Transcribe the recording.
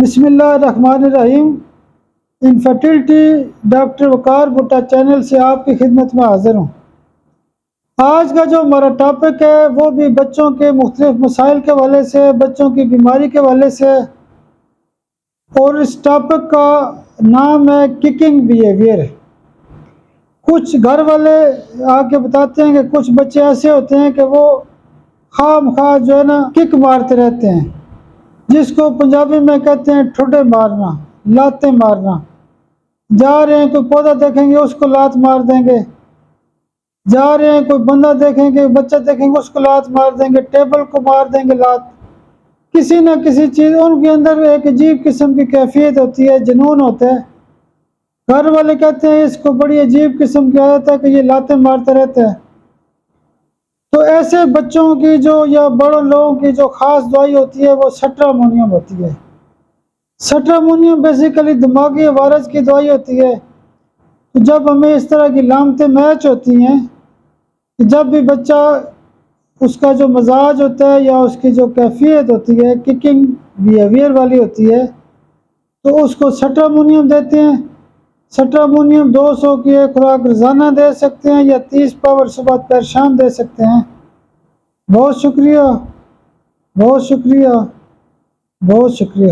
بسم اللہ الرحمن الرحیم۔ انفرٹیلٹی ڈاکٹر وقار بھٹا چینل سے آپ کی خدمت میں حاضر ہوں۔ آج کا جو ہمارا ٹاپک ہے وہ بھی بچوں کے مختلف مسائل کے حوالے سے، بچوں کی بیماری کے حوالے سے، اور اس ٹاپک کا نام ہے ککنگ بیہیویئر۔ کچھ گھر والے آ کے بتاتے ہیں کہ کچھ بچے ایسے ہوتے ہیں کہ وہ خواہ مخواہ جو ہے نا کک مارتے رہتے ہیں، جس کو پنجابی میں کہتے ہیں ٹھڈے مارنا، لاتیں مارنا۔ جا رہے ہیں کوئی پودا دیکھیں گے اس کو لات مار دیں گے، جا رہے ہیں کوئی بندہ دیکھیں گے، بچہ دیکھیں گے اس کو لات مار دیں گے، ٹیبل کو مار دیں گے لات۔ کسی نہ کسی چیز ان کے اندر ایک عجیب قسم کی کیفیت ہوتی ہے، جنون ہوتا ہے۔ گھر والے کہتے ہیں اس کو بڑی عجیب قسم کی عادت ہے کہ یہ لاتیں مارتا رہتا ہے۔ تو ایسے بچوں کی جو یا بڑوں لوگوں کی جو خاص دوائی ہوتی ہے وہ سٹرامونیم ہوتی ہے۔ سٹرامونیم بیسیکلی دماغی عوارض کی دوائی ہوتی ہے۔ تو جب ہمیں اس طرح کی علامتیں میچ ہوتی ہیں کہ جب بھی بچہ اس کا جو مزاج ہوتا ہے یا اس کی جو کیفیت ہوتی ہے ککنگ بیہیویئر والی ہوتی ہے، تو اس کو سٹرامونیم دیتے ہیں۔ سٹرامونیم 200 کی ایک خوراک روزانہ دے سکتے ہیں یا 30 پاور صبح دوپہر شام دے سکتے ہیں۔ بہت شکریہ، بہت شکریہ، بہت شکریہ۔